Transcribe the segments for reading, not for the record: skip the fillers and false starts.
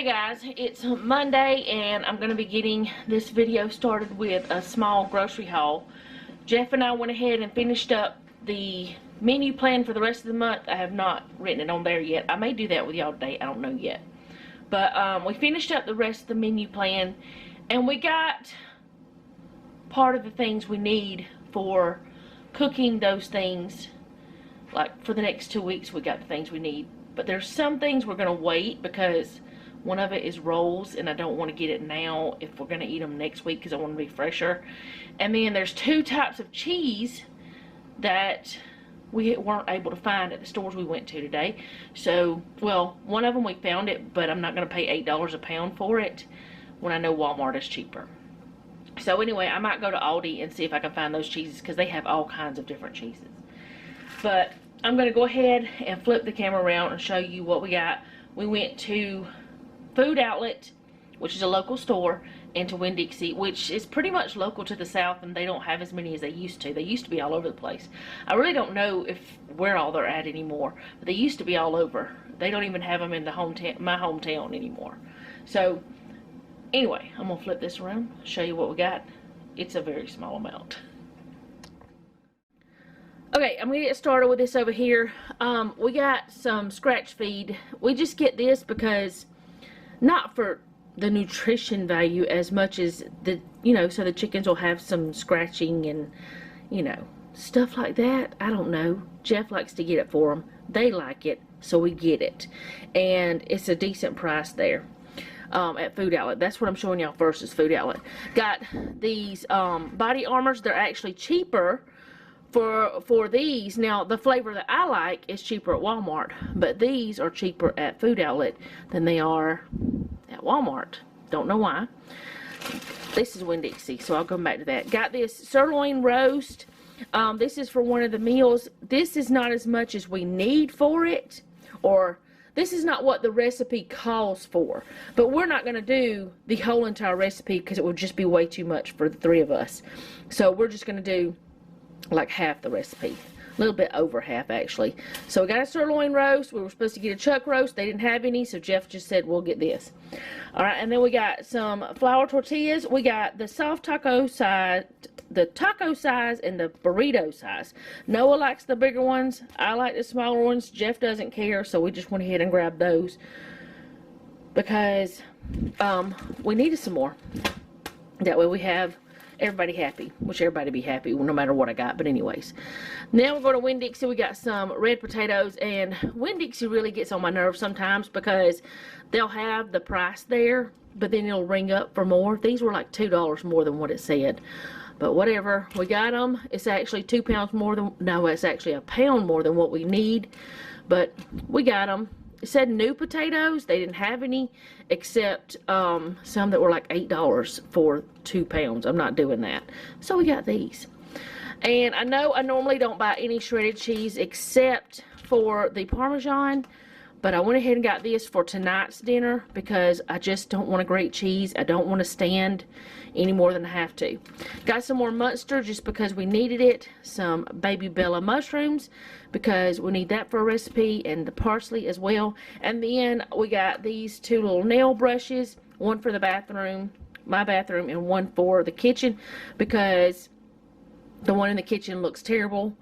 Hey guys, it's Monday and I'm going to be getting this video started with a small grocery haul. Jeff and I went ahead and finished up the menu plan for the rest of the month. I have not written it on there yet. I may do that with y'all today, I don't know yet. But we finished up the rest of the menu plan and we got part of the things we need for cooking those things. Like for the next 2 weeks we got the things we need. But there's some things we're going to wait because one of it is rolls, and I don't want to get it now if we're going to eat them next week because I want them to be fresher. And then there's 2 types of cheese that we weren't able to find at the stores we went to today. So, well, one of them we found it, but I'm not going to pay $8 a pound for it when I know Walmart is cheaper. So anyway, I might go to Aldi and see if I can find those cheeses because they have all kinds of different cheeses. But I'm going to go ahead and flip the camera around and show you what we got. We went to Food Outlet, which is a local store, and to Winn, Dixie, which is pretty much local to the south, and they don't have as many as they used to. They used to be all over the place. I really don't know where all they're at anymore, but they used to be all over. They don't even have them in my hometown anymore. So anyway, I'm gonna flip this around, show you what we got. It's a very small amount. Okay, I'm gonna get started with this over here. We got some scratch feed. We just get this because not for the nutrition value as much as so the chickens will have some scratching and stuff like that. I don't know. Jeff likes to get it for them. They like it, so we get it, and it's a decent price there at Food Outlet. That's what I'm showing y'all first is Food Outlet. Got these body armors. They're actually cheaper for these. Now the flavor that I like is cheaper at Walmart, but these are cheaper at Food Outlet than they are at Walmart. Don't know why. This is Winn, Dixie, so I'll come back to that. Got this sirloin roast. This is for one of the meals. This is not as much as we need for it, or this is not what the recipe calls for, but we're not going to do the whole entire recipe because it would just be way too much for the 3 of us. So we're just going to do like half the recipe, a little bit over half actually. So we got a sirloin roast. We were supposed to get a chuck roast. They didn't have any, so Jeff just said we'll get this. All right, and then we got some flour tortillas. We got the soft taco size, the taco size, and the burrito size. Noah likes the bigger ones. I like the smaller ones. Jeff doesn't care, so we just went ahead and grabbed those because we needed some more. That way we have everybody happy, which everybody be happy no matter what I got. But anyways, now we're going to Winn, Dixie. We got some red potatoes, and Winn, Dixie really gets on my nerves sometimes because they'll have the price there, but then it'll ring up for more. These were like $2 more than what it said, but whatever. We got them. It's actually 2 pounds more than, no, it's actually a pound more than what we need, but we got them. It said new potatoes. They didn't have any except some that were like $8 for 2 pounds. I'm not doing that. So we got these. And I know I normally don't buy any shredded cheese except for the Parmesan, but I went ahead and got this for tonight's dinner because I just don't want to grate cheese. I don't want to stand any more than I have to. Got some more Munster just because we needed it. Some baby Bella mushrooms because we need that for a recipe, and the parsley as well. And then we got these 2 little nail brushes, one for the bathroom, my bathroom, and one for the kitchen because the one in the kitchen looks terrible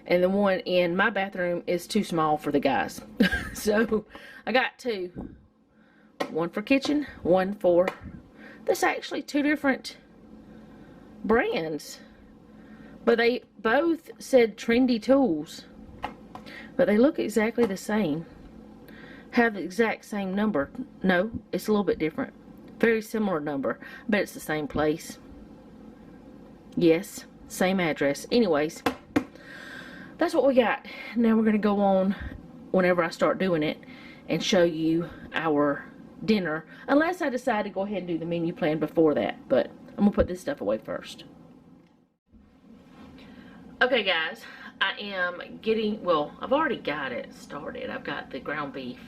and the one in my bathroom is too small for the guys. So I got 2. One for kitchen, one for... That's actually 2 different brands. But they both said Trendy Tools. But they look exactly the same. Have the exact same number. No, it's a little bit different. Very similar number. But it's the same place. Yes, same address. Anyways, that's what we got. Now we're going to go on whenever I start doing it and show you our dinner, unless I decide to go ahead and do the menu plan before that. But I'm going to put this stuff away first. Okay guys, I am getting, well, I've already got it started. I've got the ground beef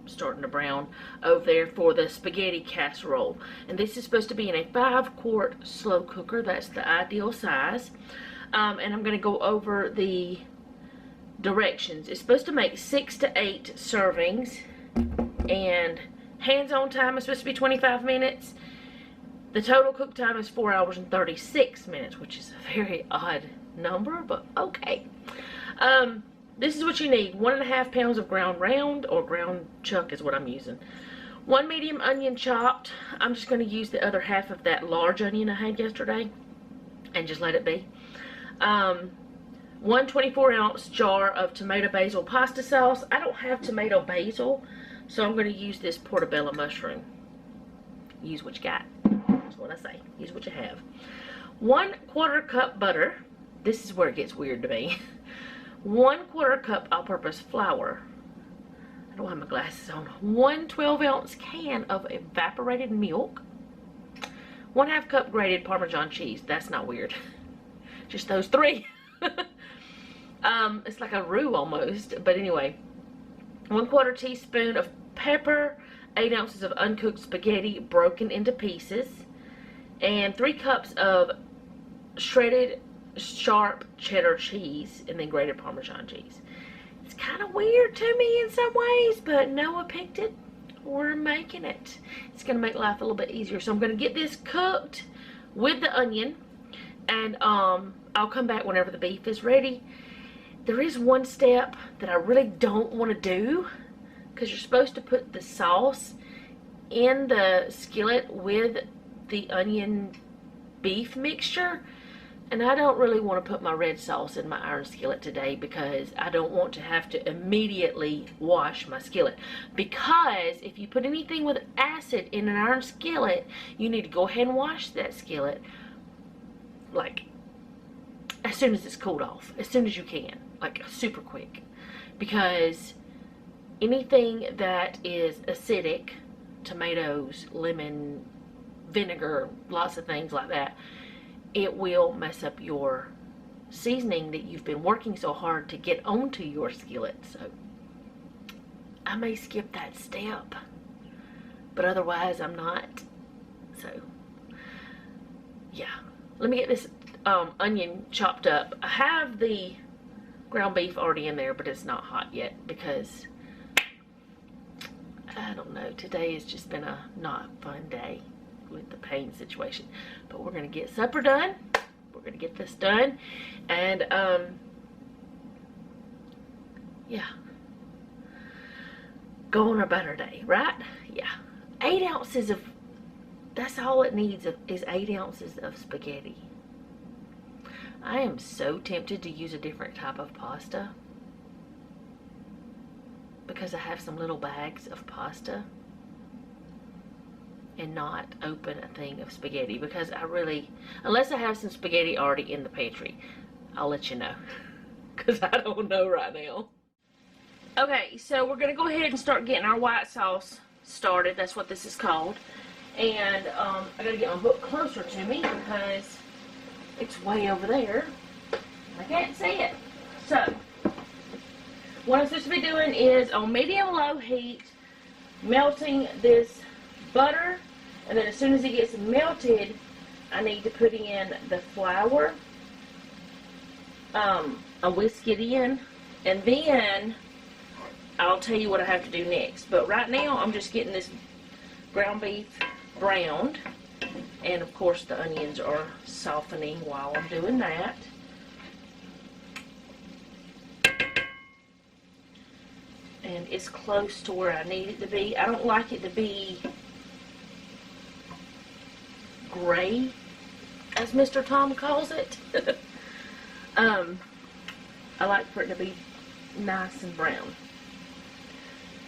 starting to brown over there for the spaghetti casserole. And this is supposed to be in a 5-quart slow cooker. That's the ideal size. And I'm going to go over the directions. It's supposed to make 6 to 8 servings and Hands-on time is supposed to be 25 minutes. The total cook time is 4 hours and 36 minutes, which is a very odd number, but okay. This is what you need. 1.5 pounds of ground round, or ground chuck is what I'm using. 1 medium onion chopped. I'm just going to use the other half of that large onion I had yesterday and just let it be. 1 24-ounce jar of tomato basil pasta sauce. I don't have tomato basil, so I'm going to use this portobello mushroom. Use what you got. That's what I say. Use what you have. 1/4 cup butter. This is where it gets weird to me. 1/4 cup all-purpose flour. I don't have my glasses on. 1 12-ounce can of evaporated milk. 1/2 cup grated Parmesan cheese. That's not weird. Just those three. It's like a roux almost. But anyway. 1/4 teaspoon of pepper. 8 ounces of uncooked spaghetti broken into pieces. And 3 cups of shredded sharp cheddar cheese, and then grated Parmesan cheese. It's kind of weird to me in some ways, but Noah picked it. We're making it. It's going to make life a little bit easier. So I'm going to get this cooked with the onion, and I'll come back whenever the beef is ready. There is one step that I really don't want to do, because you're supposed to put the sauce in the skillet with the onion beef mixture. And I don't really want to put my red sauce in my iron skillet today, because I don't want to have to immediately wash my skillet. Because if you put anything with acid in an iron skillet, you need to go ahead and wash that skillet like as soon as it's cooled off. As soon as you can. Like super quick. Because anything that is acidic, tomatoes, lemon, vinegar, lots of things like that, it will mess up your seasoning that you've been working so hard to get onto your skillet. So I may skip that step, but otherwise I'm not. So yeah, let me get this onion chopped up. I have the ground beef already in there, but it's not hot yet because I don't know, today has just been a not fun day with the pain situation. But we're gonna get supper done. We're gonna get this done, and yeah, go on a better day, right? Yeah. 8 ounces of, that's all it needs is 8 ounces of spaghetti. I am so tempted to use a different type of pasta, because I have some little bags of pasta, and not open a thing of spaghetti, because I really, unless I have some spaghetti already in the pantry, I'll let you know, because I don't know right now. Okay, so we're gonna go ahead and start getting our white sauce started. That's what this is called. And I gotta get my book closer to me because it's way over there. I can't see it. So what I'm supposed to be doing is on medium-low heat, melting this butter, and then as soon as it gets melted, I need to put in the flour. I'll whisk it in, and then I'll tell you what I have to do next. But right now, I'm just getting this ground beef browned, and of course the onions are softening while I'm doing that. And it's close to where I need it to be. I don't like it to be gray, as Mr. Tom calls it. I like for it to be nice and brown.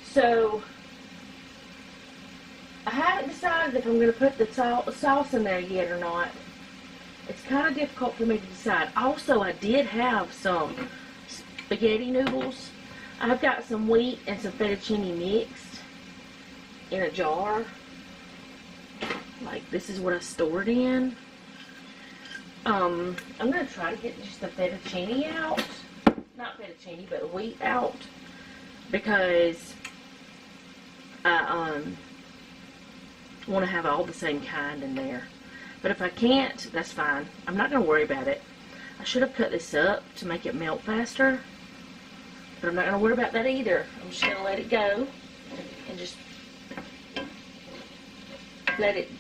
So I haven't decided if I'm going to put the sauce in there yet or not. It's kind of difficult for me to decide. Also, I did have some spaghetti noodles. I've got some wheat and some fettuccine mixed in a jar. Like, this is what I stored in. I'm going to try to get just the fettuccine out. Not fettuccine, but wheat out. Because I want to have all the same kind in there. But if I can't, that's fine. I'm not going to worry about it. I should have cut this up to make it melt faster. But I'm not going to worry about that either. I'm just going to let it go and just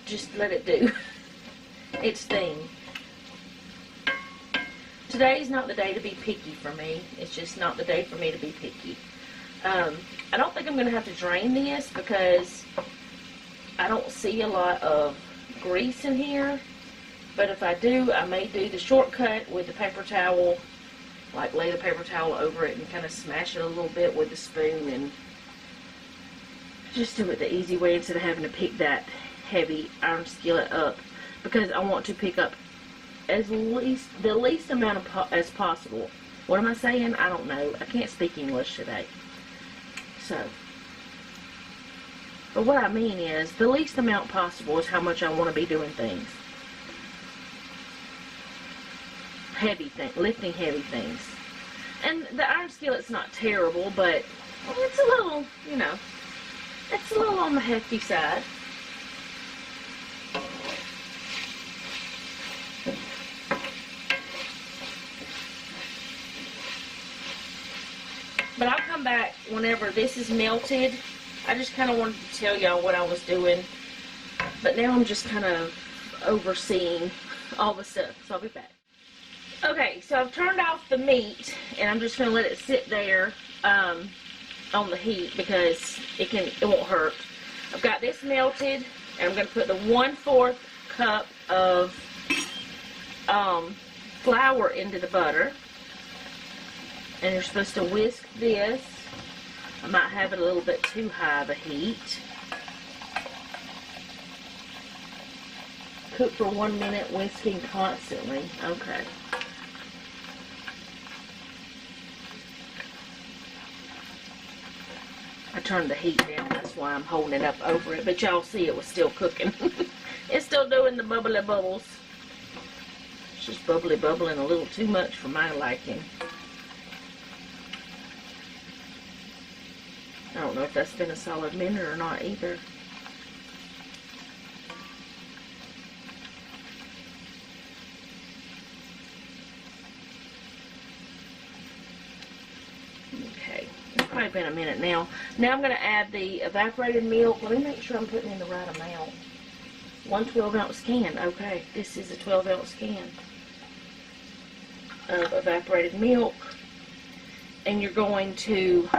just let it do its thing. Today's not the day to be picky for me. It's just not the day for me to be picky. I don't think I'm going to have to drain this because I don't see a lot of grease in here. But if I do, I may do the shortcut with the paper towel, like lay the paper towel over it and kind of smash it a little bit with the spoon and just do it the easy way instead of having to pick that heavy iron skillet up, because I want to pick up the least amount as possible. What am I saying? I don't know. I can't speak English today. So, but what I mean is the least amount possible is how much I want to be doing things. Lifting heavy things. And the iron skillet's not terrible, but it's a little, you know, it's a little on the hefty side. But I'll come back whenever this is melted. I just kind of wanted to tell y'all what I was doing. But now I'm just kind of overseeing all the stuff. So I'll be back. Okay, so I've turned off the meat, and I'm just going to let it sit there on the heat because it won't hurt. I've got this melted, and I'm going to put the 1/4 cup of flour into the butter. And you're supposed to whisk this. I might have it a little bit too high of a heat. Cook for 1 minute, whisking constantly. Okay. I turned the heat down, that's why I'm holding it up over it. But y'all see it was still cooking. It's still doing the bubbly bubbles. It's just bubbling a little too much for my liking. I don't know if that's been a solid minute or not either. Okay, it's probably been a minute now. Now I'm going to add the evaporated milk. Let me make sure I'm putting in the right amount. 1 12-ounce can. Okay, this is a 12-ounce can of evaporated milk. And you're going to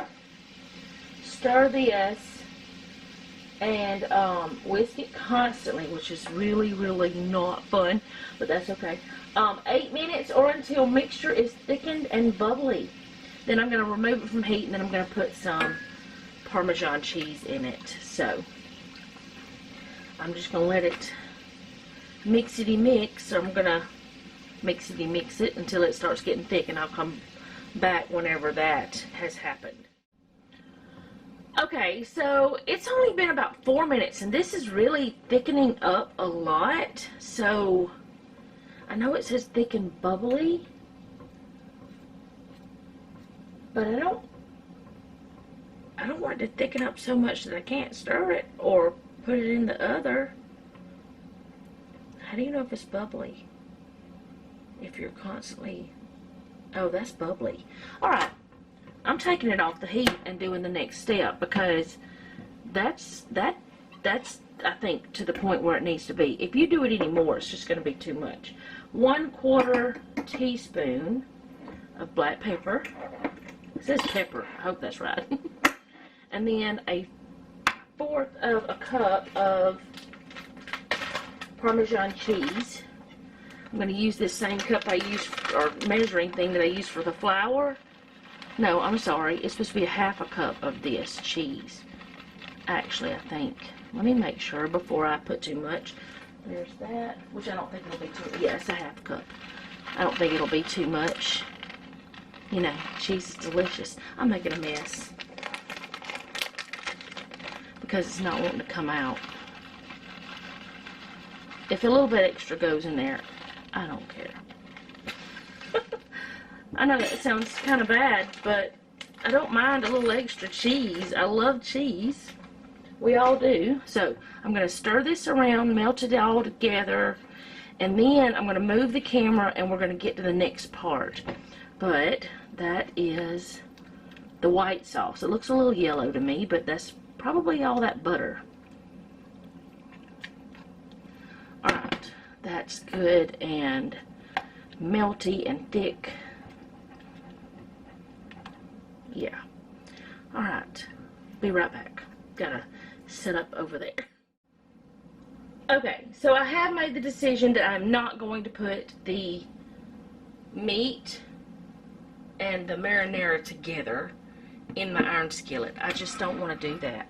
stir this and whisk it constantly, which is really, really not fun, but that's okay. 8 minutes or until mixture is thickened and bubbly. Then I'm going to remove it from heat, and then I'm going to put some Parmesan cheese in it. So I'm just going to let it mixity mix. So I'm going to mixity mix it until it starts getting thick, and I'll come back whenever that has happened. Okay, so it's only been about 4 minutes, and this is really thickening up a lot. So I know it says thick and bubbly, but I don't want it to thicken up so much that I can't stir it or put it in the other. How do you know if it's bubbly? If you're constantly, oh, that's bubbly. All right. I'm taking it off the heat and doing the next step because that's I think to the point where it needs to be. If you do it anymore, it's just going to be too much. 1/4 teaspoon of black pepper. It says pepper. I hope that's right. And then 1/4 of a cup of Parmesan cheese. I'm going to use this same cup I use, or measuring thing that I use for the flour. No, I'm sorry. It's supposed to be 1/2 cup of this cheese. Actually, I think. Let me make sure before I put too much. There's that, which I don't think it'll be too. Yeah, it's 1/2 cup. I don't think it'll be too much. You know, cheese is delicious. I'm making a mess because it's not wanting to come out. If a little bit extra goes in there, I don't care. I know that sounds kind of bad, but I don't mind a little extra cheese. I love cheese. We all do. So I'm going to stir this around, melt it all together, and then I'm going to move the camera and we're going to get to the next part. But that is the white sauce. It looks a little yellow to me, but that's probably all that butter. that's good and melty and thick. Yeah. Alright. Be right back. Gotta set up over there. Okay, so I have made the decision that I'm not going to put the meat and the marinara together in my iron skillet. I just don't want to do that.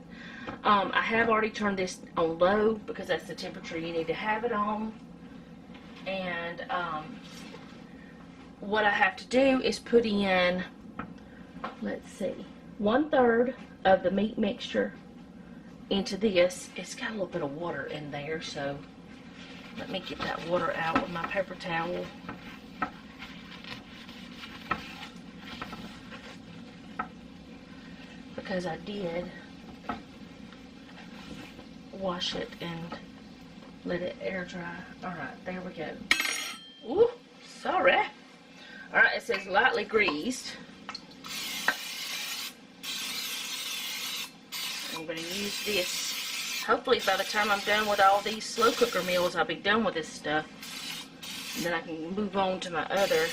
I have already turned this on low because that's the temperature you need to have it on. And what I have to do is put in, let's see, 1/3 of the meat mixture into this. It's got a little bit of water in there, so let me get that water out with my paper towel. Because I did wash it and let it air dry. Alright, there we go. Ooh, sorry. Alright, it says lightly greased. I'm going to use this. Hopefully by the time I'm done with all these slow cooker meals, I'll be done with this stuff. And then I can move on to my other.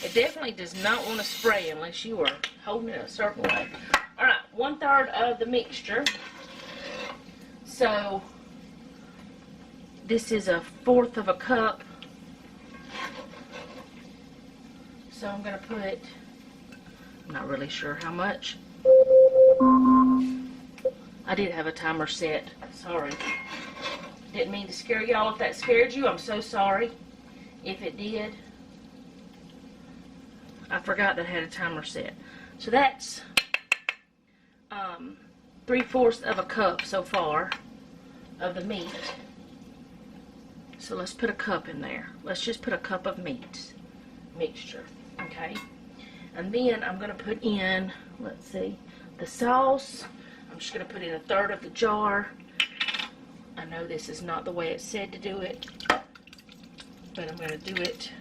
It definitely does not want to spray unless you are holding it a certain way. Alright, 1/3 of the mixture. So, this is 1/4 of a cup. So I'm going to put, I'm not really sure how much. I did have a timer set. Sorry. Didn't mean to scare y'all. If that scared you, I'm so sorry. If it did. I forgot that I had a timer set. So that's 3/4 of a cup so far of the meat. So let's put a cup in there. Let's just put a cup of meat mixture, okay? And then I'm going to put in, let's see, the sauce. I'm just going to put in 1/3 of the jar. I know this is not the way it said to do it, but I'm going to do it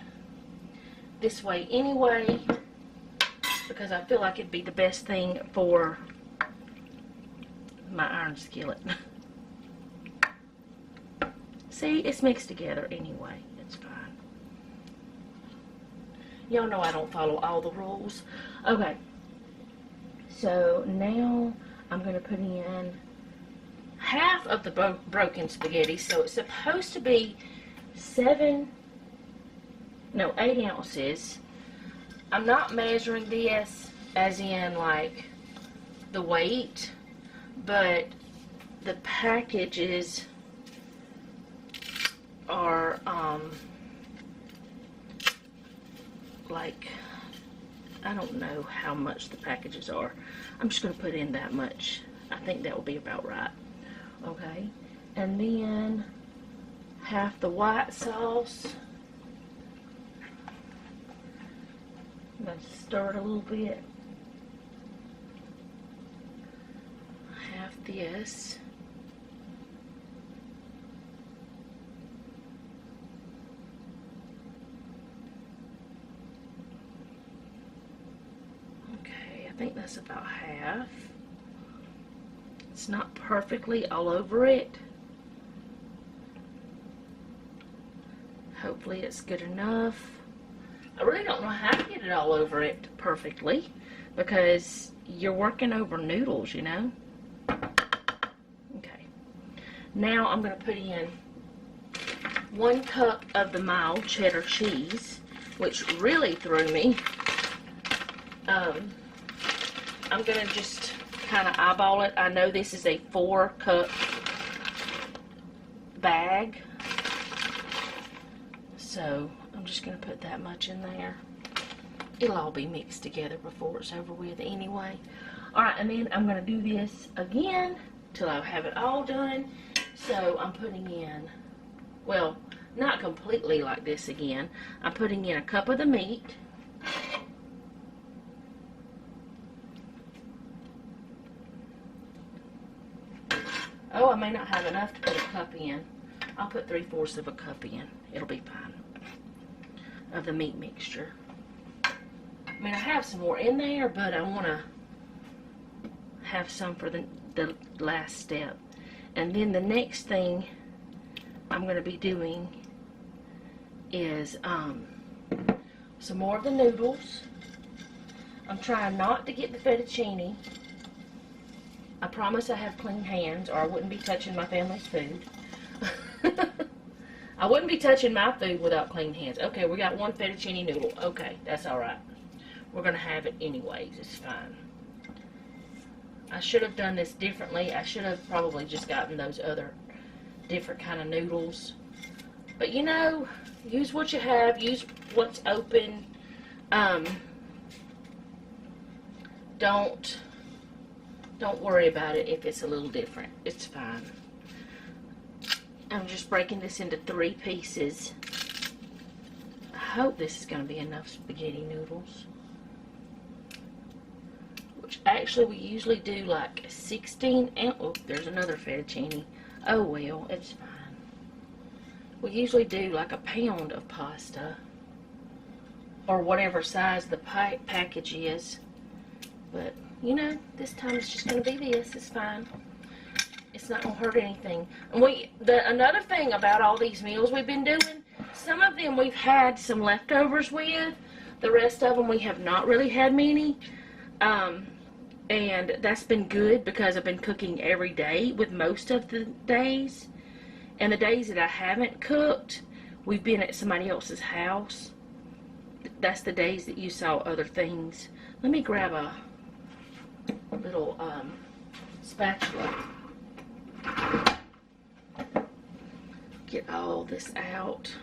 this way anyway, because I feel like it'd be the best thing for my iron skillet. See, it's mixed together anyway. It's fine. Y'all know I don't follow all the rules. Okay. So now I'm going to put in half of the broken spaghetti. So it's supposed to be 8 ounces. I'm not measuring this as in like the weight, but the packages are like, I don't know how much the packages are. I'm just going to put in that much. I think that will be about right. Okay, and then half the white sauce. I'm going to stir it a little bit. Half this. Okay, I think that's about half. It's not perfectly all over it. Hopefully it's good enough. I really don't know how to get it all over it perfectly because you're working over noodles, you know. Okay. Now I'm going to put in 1 cup of the mild cheddar cheese, which really threw me. I'm going to just kind of eyeball it. I know this is a 4-cup bag. So I'm just going to put that much in there. It'll all be mixed together before it's over with anyway. Alright, and then I'm going to do this again till I have it all done. So I'm putting in, well, not completely like this again. I'm putting in 1 cup of the meat. Oh, I may not have enough to put a cup in. I'll put 3/4 of a cup in. It'll be fine. Of the meat mixture. I mean, I have some more in there, but I want to have some for the last step. And then the next thing I'm going to be doing is some more of the noodles. I'm trying not to get the fettuccine. I promise I have clean hands, or I wouldn't be touching my family's food. I wouldn't be touching my food without clean hands. Okay, we got one fettuccine noodle. Okay, that's alright. We're going to have it anyways. It's fine. I should have done this differently. I should have probably just gotten those other different kind of noodles. But you know, use what you have. Use what's open. Don't worry about it if it's a little different. It's fine. I'm just breaking this into 3 pieces. I hope this is going to be enough spaghetti noodles. Which actually we usually do like 16 and oh, there's another fettuccine. Oh well, it's fine. We usually do like a pound of pasta, or whatever size the package is. But you know, this time it's just going to be this. It's fine. It's not going to hurt anything. And another thing about all these meals we've been doing, some of them we've had some leftovers with. The rest of them we have not really had many. And that's been good because I've been cooking every day with most of the days. And the days that I haven't cooked, we've been at somebody else's house. That's the days that you saw other things. Let me grab a little spatula. Get all this out.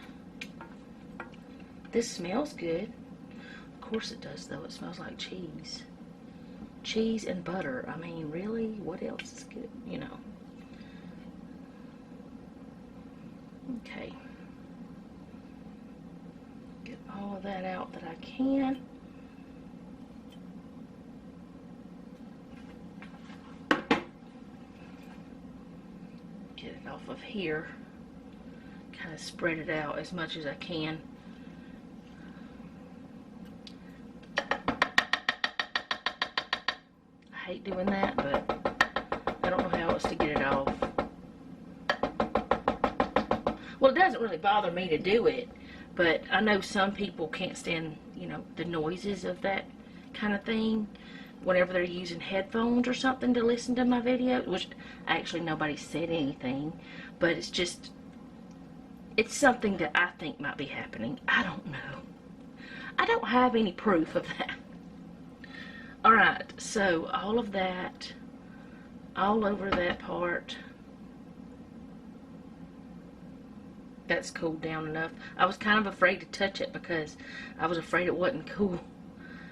This smells good. Of course it does, though. It smells like cheese. Cheese and butter. I mean, really? What else is good? You know. Okay. Get all of that out that I can. Get it off of here. Kind of spread it out as much as I can. I hate doing that, but I don't know how else to get it off. Well, it doesn't really bother me to do it, but I know some people can't stand, you know, the noises of that kind of thing whenever they're using headphones or something to listen to my video, which actually nobody said anything, but it's just, it's something that I think might be happening. I don't know. I don't have any proof of that. Alright, so all of that, all over that part, that's cooled down enough. I was kind of afraid to touch it because I was afraid it wasn't cool.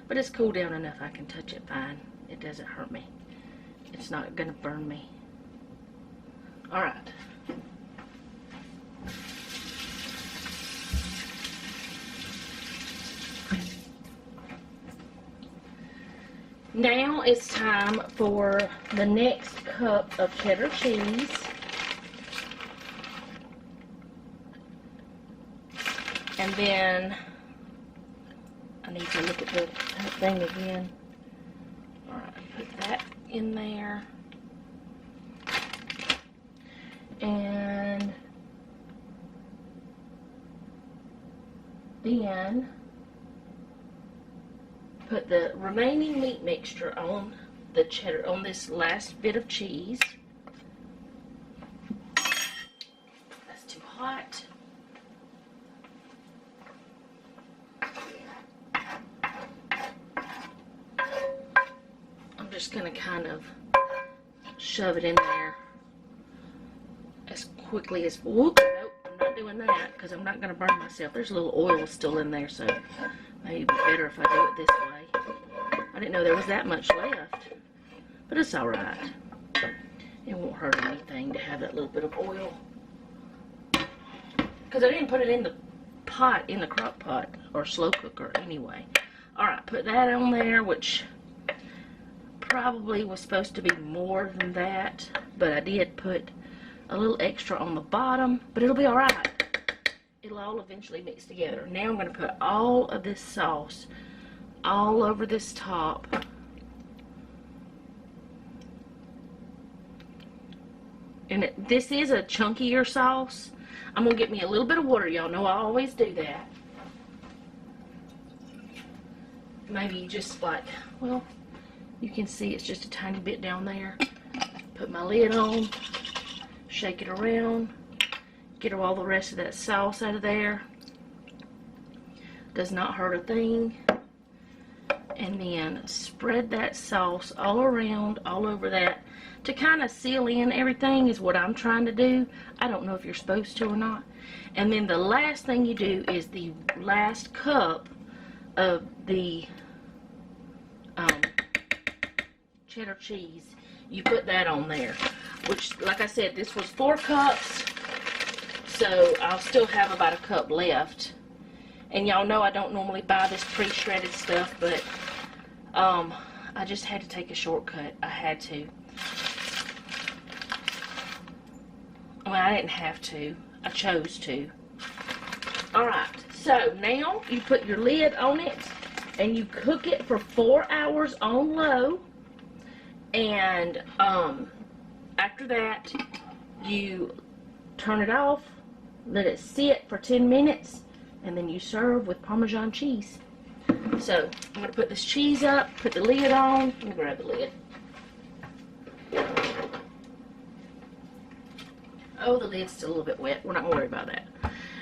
But it's cooled down enough I can touch it fine. It doesn't hurt me. It's not going to burn me. Alright. Now it's time for the next cup of cheddar cheese. And then I need to look at the thing again. Alright, put that in there. And then put the remaining meat mixture on the cheddar, on this last bit of cheese. That's too hot. I'm just going to kind of shove it in there as quickly as, whoop, nope, I'm not doing that because I'm not going to burn myself. There's a little oil still in there, so maybe better if I do it this way. I didn't know there was that much left, but it's alright. It won't hurt anything to have that little bit of oil. Because I didn't put it in the pot, in the crock pot, or slow cooker anyway. Alright, put that on there, which probably was supposed to be more than that, but I did put a little extra on the bottom, but it'll be alright. It'll all eventually mix together. Now I'm going to put all of this sauce all over this top. And this is a chunkier sauce. I'm going to get me a little bit of water. Y'all know I always do that. Maybe just like, well, you can see it's just a tiny bit down there. Put my lid on, shake it around, get all the rest of that sauce out of there. Does not hurt a thing. And then spread that sauce all around, all over that, to kind of seal in everything is what I'm trying to do. I don't know if you're supposed to or not. And then the last thing you do is the last cup of the cheddar cheese. You put that on there, which, like I said, this was 4 cups, so I'll still have about a cup left. And y'all know I don't normally buy this pre-shredded stuff, but I just had to take a shortcut. I had to. Well, I didn't have to. I chose to. Alright, so now you put your lid on it and you cook it for 4 hours on low. And after that, you turn it off, let it sit for 10 minutes, and then you serve with Parmesan cheese. So I'm going to put this cheese up, put the lid on. Let me grab the lid. Oh, the lid's still a little bit wet. We're not going to worry about that.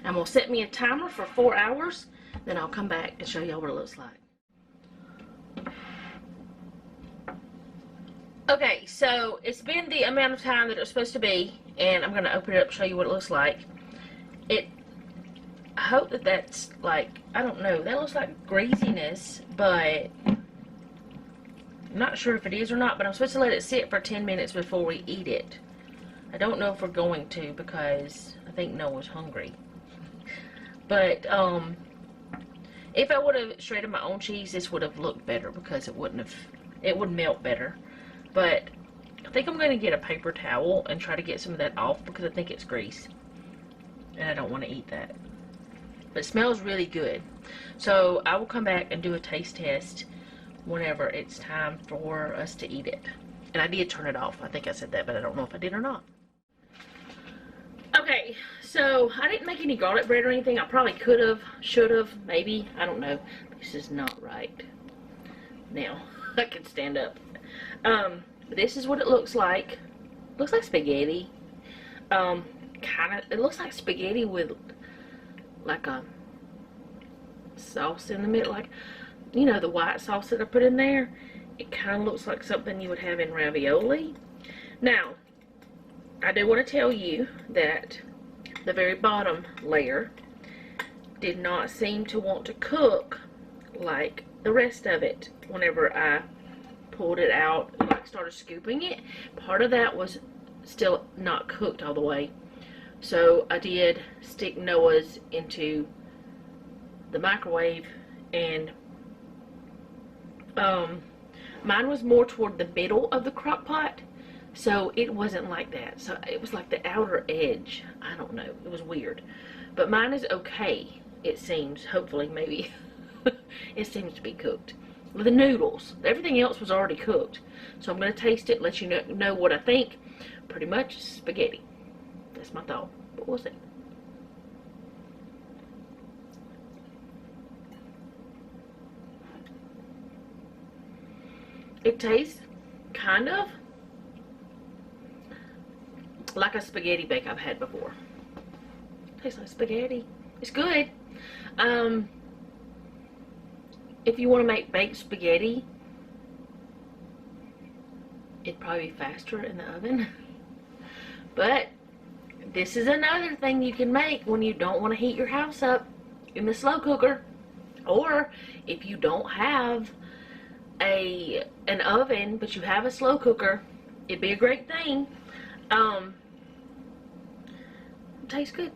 I'm going to set me a timer for 4 hours. Then I'll come back and show y'all what it looks like. Okay, so it's been the amount of time that it was supposed to be. And I'm going to open it up and show you what it looks like. I hope that that's like, I don't know, that looks like greasiness, but I'm not sure if it is or not, but I'm supposed to let it sit for 10 minutes before we eat it. I don't know if we're going to because I think Noah's hungry. But if I would have shredded my own cheese, this would have looked better because it would melt better. But I think I'm going to get a paper towel and try to get some of that off because I think it's grease. And I don't want to eat that. But it smells really good. So I will come back and do a taste test whenever it's time for us to eat it. And I did turn it off. I think I said that, but I don't know if I did or not. Okay, so I didn't make any garlic bread or anything. I probably could have, should have, maybe. I don't know. This is not right. Now, I can stand up. This is what it looks like. Looks like spaghetti. It looks like spaghetti with like a sauce in the middle, like, you know, the white sauce that I put in there. It kind of looks like something you would have in ravioli. Now, I do want to tell you that the very bottom layer did not seem to want to cook like the rest of it. Whenever I pulled it out and like started scooping it, part of that was still not cooked all the way. So I did stick Noah's into the microwave, and mine was more toward the middle of the crock pot, so it wasn't like that. So it was like the outer edge. I don't know. It was weird. But mine is okay, it seems. Hopefully, maybe. It seems to be cooked. With the noodles. Everything else was already cooked. So I'm going to taste it, let you know what I think. Pretty much spaghetti. That's my thought. But we'll see. It tastes kind of like a spaghetti bake I've had before. Tastes like spaghetti. It's good. If you want to make baked spaghetti, it'd probably be faster in the oven. But this is another thing you can make when you don't want to heat your house up in the slow cooker. Or if you don't have an oven, but you have a slow cooker, it'd be a great thing. It tastes good.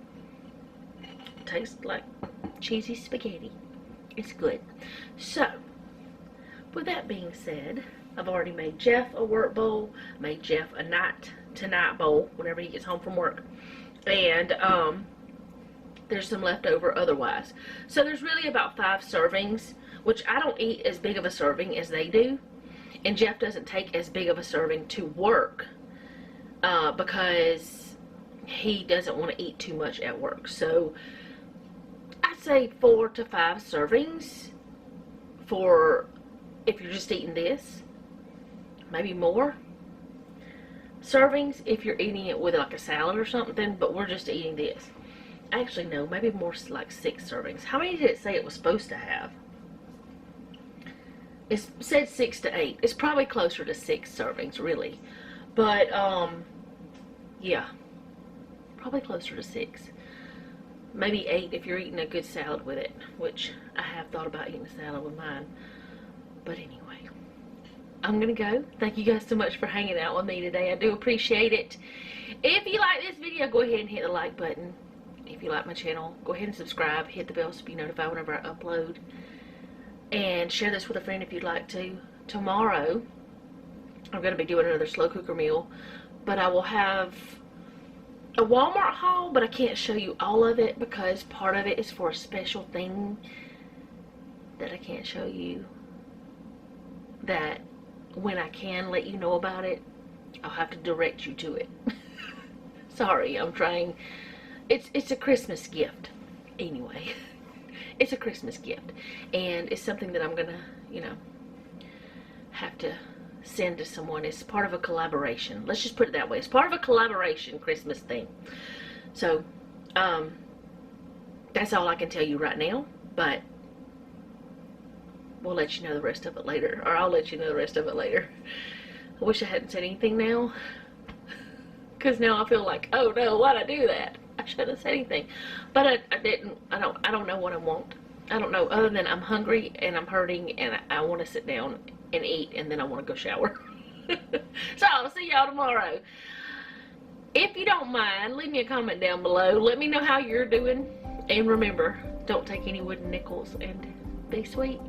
It tastes like cheesy spaghetti. It's good. So, with that being said, I've already made Jeff a work bowl, made Jeff a night-to-night bowl whenever he gets home from work. And there's some left over otherwise. So there's really about 5 servings, which I don't eat as big of a serving as they do. And Jeff doesn't take as big of a serving to work because he doesn't want to eat too much at work. So I say 4 to 5 servings for if you're just eating this. Maybe more servings if you're eating it with like a salad or something, but we're just eating this. Actually, no, maybe more, like 6 servings. How many did it say it was supposed to have? It said 6 to 8. It's probably closer to 6 servings, really. But, yeah. Probably closer to 6. Maybe 8 if you're eating a good salad with it, which I have thought about eating a salad with mine. But anyway, I'm going to go. Thank you guys so much for hanging out with me today. I do appreciate it. If you like this video, go ahead and hit the like button. If you like my channel, go ahead and subscribe. Hit the bell so you be notified whenever I upload. And share this with a friend if you'd like to. Tomorrow, I'm going to be doing another slow cooker meal. But I will have a Walmart haul, but I can't show you all of it because part of it is for a special thing that I can't show you. That when I can let you know about it, I'll have to direct you to it. Sorry, I'm trying. It's a Christmas gift. Anyway, it's a Christmas gift. And it's something that I'm gonna, you know, have to send to someone. It's part of a collaboration. Let's just put it that way. It's part of a collaboration Christmas thing. So, that's all I can tell you right now. But we'll let you know the rest of it later. Or I'll let you know the rest of it later. I wish I hadn't said anything now. Because now I feel like, oh no, why'd I do that? I shouldn't have said anything. But I didn't. I don't know what I want. I don't know, other than I'm hungry and I'm hurting and I want to sit down and eat and then I want to go shower. So I'll see y'all tomorrow. If you don't mind, leave me a comment down below. Let me know how you're doing. And remember, don't take any wooden nickels and be sweet.